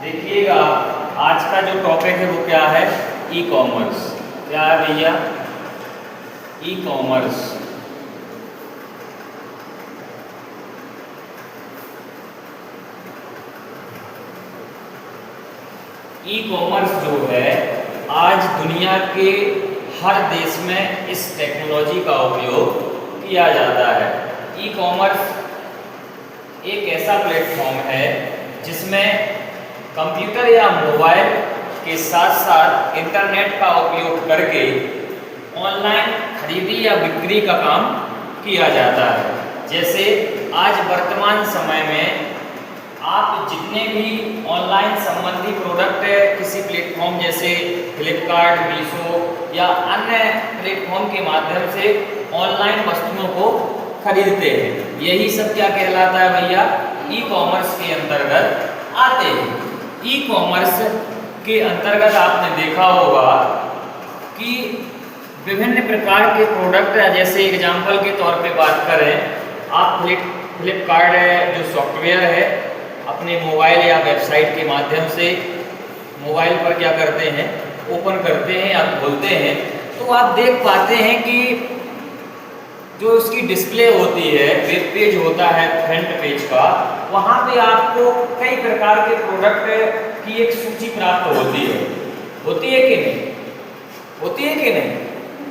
देखिएगा, आज का जो टॉपिक है वो क्या है? E commerce. क्या है भैया? E commerce. ई कॉमर्स जो है आज दुनिया के हर देश में इस टेक्नोलॉजी का उपयोग किया जाता है। ई कॉमर्स एक ऐसा प्लेटफॉर्म है जिसमें कंप्यूटर या मोबाइल के साथ साथ इंटरनेट का उपयोग करके ऑनलाइन खरीदी या बिक्री का काम किया जाता है। जैसे आज वर्तमान समय में आप जितने भी ऑनलाइन संबंधी प्रोडक्ट किसी प्लेटफॉर्म जैसे फ्लिपकार्ट, मीशो या अन्य प्लेटफॉर्म के माध्यम से ऑनलाइन वस्तुओं को खरीदते हैं, यही सब क्या कहलाता है भैया? ई कॉमर्स के अंतर्गत आते हैं। ई कॉमर्स के अंतर्गत आपने देखा होगा कि विभिन्न प्रकार के प्रोडक्ट, जैसे एग्जाम्पल के तौर पे बात करें, आप फ्लिपकार्ट जो सॉफ्टवेयर है अपने मोबाइल या वेबसाइट के माध्यम से मोबाइल पर क्या करते हैं, ओपन करते हैं या खोलते हैं, तो आप देख पाते हैं कि जो उसकी डिस्प्ले होती है, वेब पेज होता है फ्रंट पेज का, वहाँ पे आपको कई प्रकार के प्रोडक्ट की एक सूची प्राप्त होती है। होती है कि नहीं? होती है कि नहीं?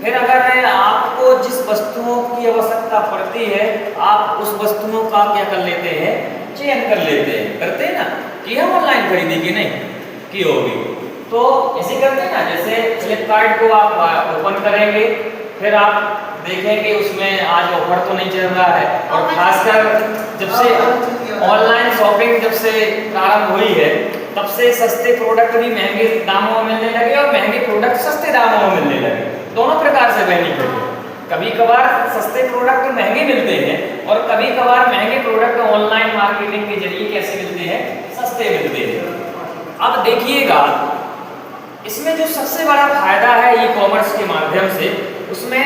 फिर अगर आपको जिस वस्तुओं की आवश्यकता पड़ती है, आप उस वस्तुओं का क्या कर लेते हैं? चयन कर लेते हैं। करते हैं ना कि हम ऑनलाइन खरीदी की नहीं की होगी, तो ऐसे करते हैं ना। जैसे फ्लिपकार्ट को आप ओपन करेंगे, फिर आप देखेंगे उसमें आज ऑफर तो नहीं चल रहा है, और खासकर जब से ऑनलाइन शॉपिंग जब से प्रारंभ हुई है तब से सस्ते प्रोडक्ट भी महंगे दामों में मिलने लगे और महंगे प्रोडक्ट सस्ते दामों में मिलने लगे। दोनों प्रकार से बेनिफिट है। कभी कभार सस्ते प्रोडक्ट महंगे मिलते हैं और कभी कभार महंगे प्रोडक्ट ऑनलाइन मार्केटिंग के जरिए कैसे मिलते हैं? सस्ते मिलते हैं। अब देखिएगा, इसमें जो सबसे बड़ा फायदा है ई कॉमर्स के माध्यम से, उसमें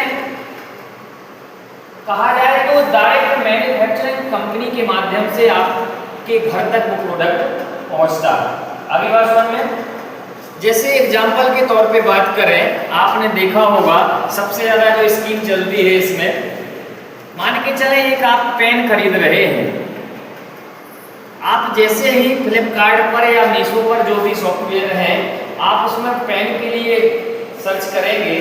कहा जाए तो डायरेक्ट मैन्युफैक्चरिंग कंपनी के माध्यम से आपके घर तक वो प्रोडक्ट पहुंचता है। अगली बात समझ में, जैसे एग्जाम्पल के तौर पे बात करें, आपने देखा होगा सबसे ज़्यादा जो स्कीम चलती है इसमें, मान के चले एक आप पेन खरीद रहे हैं, आप जैसे ही फ्लिपकार्ट पर या मीशो पर जो भी सॉफ्टवेयर है, आप उसमें पेन के लिए सर्च करेंगे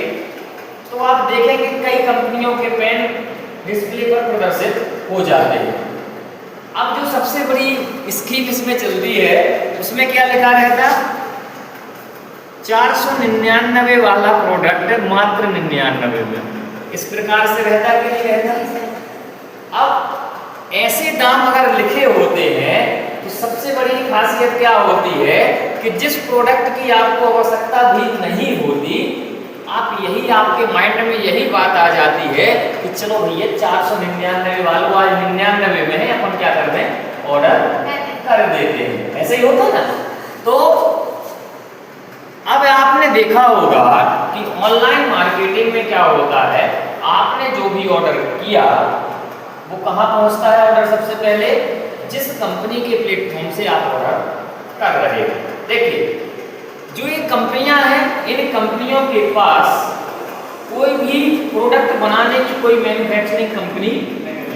तो आप देखेंगे कई कंपनियों के पेन डिस्प्ले पर प्रदर्शित हो जाते हैं। अब जो सबसे बड़ी स्कीम इसमें चलती है, उसमें क्या लिखा रहता? 499 वाला प्रोडक्ट मात्र 99 में। इस प्रकार से रहता कि नहीं रहता? अब ऐसे दाम अगर लिखे होते हैं तो सबसे बड़ी खासियत क्या होती है कि जिस प्रोडक्ट की आपको आवश्यकता भी नहीं होती, आप यही आपके माइंड में यही बात आ जाती है कि चलो भैया 499 वालों आज 99 में है, अपन क्या कर दें? ऑर्डर कर देते हैं। ऐसे ही होता ना। तो अब आपने देखा होगा कि ऑनलाइन मार्केटिंग में क्या होता है, आपने जो भी ऑर्डर किया वो कहाँ पहुँचता है? ऑर्डर सबसे पहले जिस कंपनी के प्लेटफॉर्म से आप ऑर्डर कर रहे हैं। देखिए, जो ये कंपनियां हैं, इन कंपनियों के पास कोई भी प्रोडक्ट बनाने की कोई मैन्युफैक्चरिंग कंपनी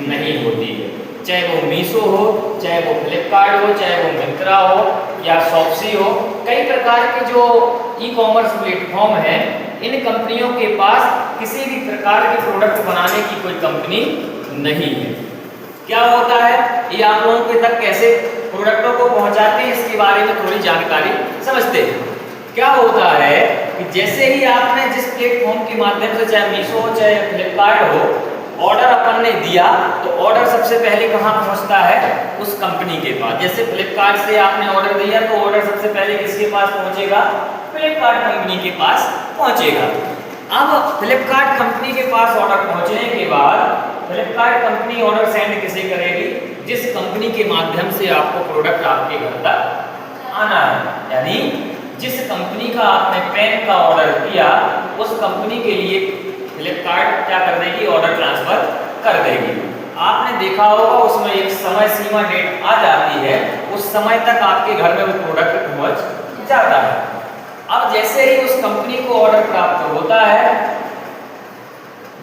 नहीं होती है। चाहे वो मीशो हो, चाहे वो फ्लिपकार्ट हो, चाहे वो मिंत्रा हो या शॉप्सी हो, कई प्रकार के जो ई कॉमर्स प्लेटफॉर्म हैं, इन कंपनियों के पास किसी भी प्रकार के प्रोडक्ट बनाने की कोई कंपनी नहीं है। क्या होता है, ये आप लोगों के तक कैसे प्रोडक्टों को पहुंचाते हैं, इसके बारे में थोड़ी जानकारी समझते हैं। क्या होता है कि जैसे ही आपने जिस प्लेटफॉर्म के माध्यम से, चाहे मीशो हो चाहे फ्लिपकार्ट हो, ऑर्डर अपन ने दिया, तो ऑर्डर सबसे पहले कहाँ पहुंचता है? उस कंपनी के पास। जैसे फ्लिपकार्ट से आपने ऑर्डर दिया तो ऑर्डर सबसे पहले किसके पास पहुंचेगा? फ्लिपकार्ट कंपनी के पास पहुंचेगा। अब फ्लिपकार्ट कंपनी के पास ऑर्डर पहुंचने के बाद फ्लिपकार्ट कंपनी ऑर्डर सेंड किसे करेगी? जिस कंपनी के माध्यम से आपको प्रोडक्ट आपके घर तक आना है, यानी जिस कंपनी का आपने पेन का ऑर्डर किया, उस कंपनी के लिए फ्लिपकार्ट क्या कर देगी? ऑर्डर ट्रांसफर कर देगी। आपने देखा होगा उसमें एक समय सीमा डेट आ जाती है, उस समय तक आपके घर में वो प्रोडक्ट पहुंच जाता है। अब जैसे ही उस कंपनी को ऑर्डर प्राप्त होता है,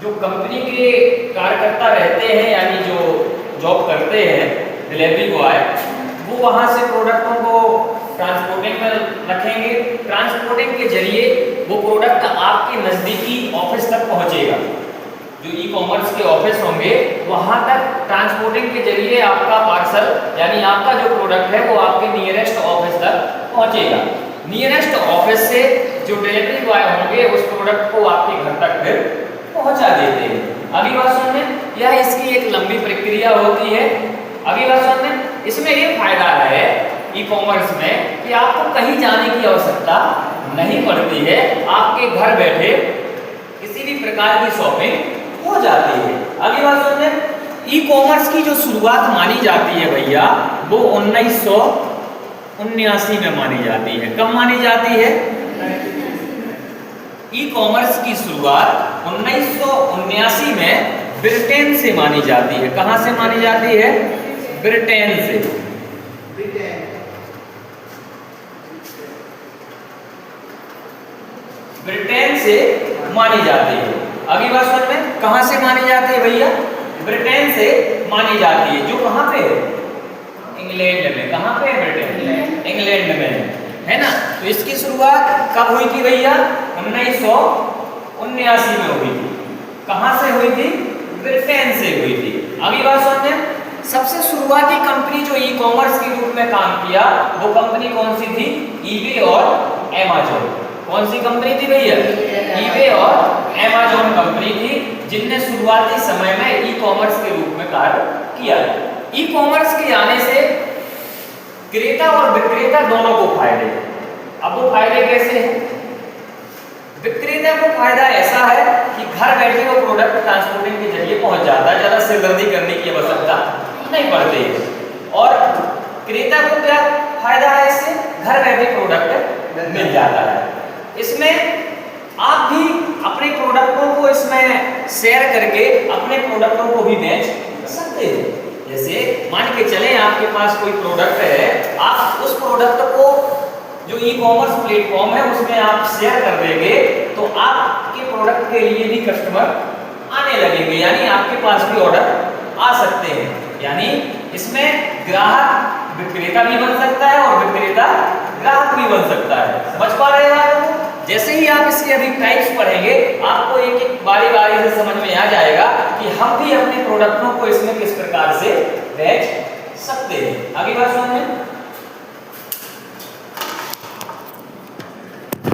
जो कंपनी के कार्यकर्ता रहते हैं यानी जो जॉब करते हैं डिलीवरी बॉय, वो वहां से प्रोडक्टों को ट्रांसपोर्टिंग में रखेंगे। ट्रांसपोर्टिंग के जरिए वो प्रोडक्ट आपके नज़दीकी ऑफिस तक पहुंचेगा। जो ई कॉमर्स के ऑफिस होंगे वहां तक ट्रांसपोर्टिंग के जरिए आपका पार्सल यानी आपका जो प्रोडक्ट है वो आपके नियरेस्ट ऑफिस तक पहुंचेगा। नियरेस्ट ऑफिस से जो डिलीवरी बॉय होंगे उस प्रोडक्ट को आपके घर तक फिर पहुंचा देते हैं। अगली बात सुन लें, यह इसकी एक लंबी प्रक्रिया होती है। अगली बात सुन लें, इसमें ये फायदा है ई कॉमर्स में कि आपको कहीं जाने की आवश्यकता नहीं पड़ती है, आपके घर बैठे किसी भी प्रकार की शॉपिंग हो जाती है। अगली बात सुन लें, ई कॉमर्स की जो शुरुआत मानी जाती है भैया वो 1979 में मानी जाती है। कब मानी जाती है? ई कॉमर्स की शुरुआत 1979 में ब्रिटेन से मानी जाती है। कहां से मानी जाती है? ब्रिटेन से। ब्रिटेन से मानी जाती है। अगली बात सुन में, कहां से मानी जाती है भैया? ब्रिटेन से मानी जाती है। जो कहां पे है? इंग्लैंड में। कहां पे है? ब्रिटेन, इंग्लैंड में है ना। तो इसकी शुरुआत कब हुई थी भैया? 1979 में हुई थी। कहां से हुई थी? ब्रिटेन से हुई थी। अगली बात सुनते हैं, सबसे शुरुआती कंपनी जो ई कॉमर्स के रूप में काम किया वो कंपनी कौन सी थी? ईबे और अमेज़न। कौन सी कंपनी थी भैया? ईबे और अमेज़न कंपनी थी, जिनने शुरुआती समय में ई कॉमर्स के रूप में कार्य किया। ई कॉमर्स के आने से क्रेता और विक्रेता दोनों को फायदे। अब वो फायदे कैसे हैं? विक्रेता को फायदा ऐसा है कि घर बैठे वो प्रोडक्ट ट्रांसपोर्टिंग के जरिए पहुंच जाता है, ज्यादा सिरदर्दी करने की आवश्यकता नहीं पड़ती है। और क्रेता को क्या फायदा है? इससे घर बैठे प्रोडक्ट मिल जाता है। इसमें आप भी अपने प्रोडक्टों को इसमें शेयर करके अपने प्रोडक्टों को भी बेच सकते हैं। जैसे मान के चलें आपके पास कोई प्रोडक्ट है, आप उस प्रोडक्ट को जो ई कॉमर्स प्लेटफॉर्म है उसमें आप शेयर कर देंगे तो आपके प्रोडक्ट के लिए भी कस्टमर आने लगेंगे, यानी आपके पास भी ऑर्डर आ सकते हैं। यानी इसमें ग्राहक विक्रेता भी बन सकता है और विक्रेता ग्राहक भी बन सकता है। समझ पा रहे हैं आप? जैसे ही आप इसके अभी टाइप्स पढ़ेंगे आपको एक एक बारी बारी से समझ में आ जाएगा कि हम भी अपने प्रोडक्टों को इसमें किस प्रकार से बेच सकते हैं। आगे बात सुनिए।